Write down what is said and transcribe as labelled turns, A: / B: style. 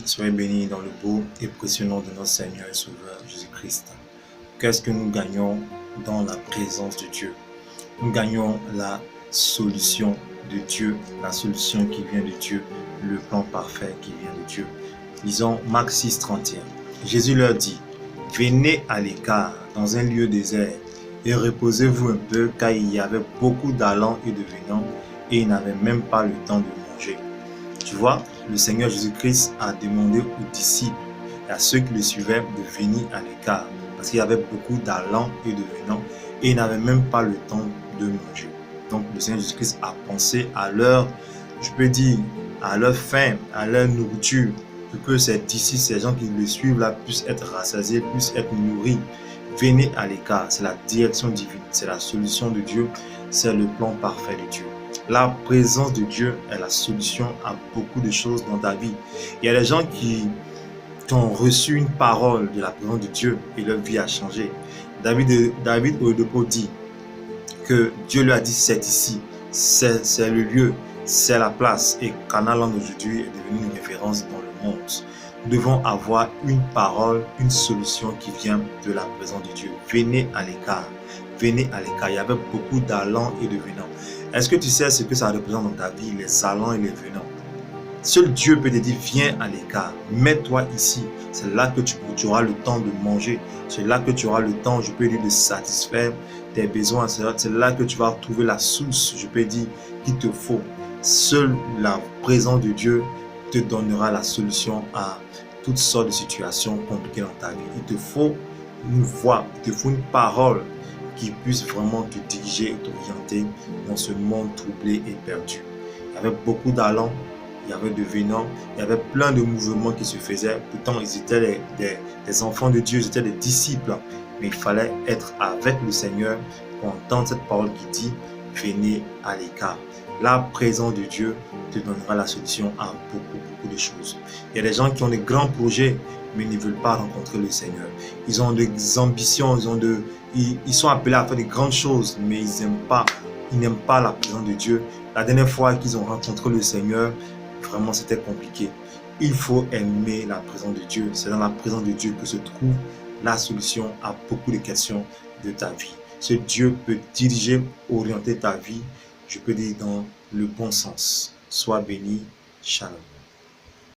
A: Soyez bénis dans le beau et précieux nom de notre Seigneur et Sauveur Jésus-Christ. Qu'est-ce que nous gagnons dans la présence de Dieu? Nous gagnons la solution de Dieu, la solution qui vient de Dieu, le plan parfait qui vient de Dieu. Lisons Marc 6, 31. Jésus leur dit, « Venez à l'écart dans un lieu désert et reposez-vous un peu, car il y avait beaucoup d'allants et de venants et ils n'avaient même pas le temps de manger. » Tu vois, le Seigneur Jésus-Christ a demandé aux disciples et à ceux qui le suivaient de venir à l'écart parce qu'il y avait beaucoup d'allants et de venants et ils n'avaient même pas le temps de manger. Donc le Seigneur Jésus-Christ a pensé à leur, je peux dire, à leur faim, à leur nourriture, pour que ces disciples, ces gens qui le suivent là, puissent être rassasiés, puissent être nourris. Venez à l'écart, c'est la direction divine, c'est la solution de Dieu, c'est le plan parfait de Dieu. La présence de Dieu est la solution à beaucoup de choses dans ta vie. Il y a des gens qui ont reçu une parole de la présence de Dieu et leur vie a changé. David Oyedepo dit que Dieu lui a dit c'est ici, c'est le lieu, c'est la place. Et Canal aujourd'hui est devenu une référence dans le monde. Nous devons avoir une parole, une solution qui vient de la présence de Dieu. Venez à l'écart. Venez à l'écart. Il y avait beaucoup d'allants et de venants. Est-ce que tu sais ce que ça représente dans ta vie, les allants et les venants? Seul Dieu peut te dire, viens à l'écart, mets-toi ici. C'est là que tu auras le temps de manger. C'est là que tu auras le temps, je peux dire, de satisfaire tes besoins. C'est là que tu vas trouver la source, je peux dire, qu'il te faut. Seule la présence de Dieu te donnera la solution à toutes sortes de situations compliquées dans ta vie. Il te faut une voix, il te faut une parole qui puisse vraiment te diriger et t'orienter dans ce monde troublé et perdu. Il y avait beaucoup d'allants, il y avait de venants, il y avait plein de mouvements qui se faisaient. Pourtant, ils étaient des enfants de Dieu, ils étaient des disciples. Mais il fallait être avec le Seigneur pour entendre cette parole qui dit « Venez à l'écart ». La présence de Dieu te donnera la solution à beaucoup de choses. Il y a des gens qui ont des grands projets, mais ils ne veulent pas rencontrer le Seigneur. Ils ont des ambitions, ils sont appelés à faire de grandes choses, mais ils n'aiment pas la présence de Dieu. La dernière fois qu'ils ont rencontré le Seigneur, vraiment c'était compliqué. Il faut aimer la présence de Dieu. C'est dans la présence de Dieu que se trouve la solution à beaucoup de questions de ta vie. Ce Dieu peut diriger, orienter ta vie, je peux dire dans le bon sens. Sois béni. Shalom.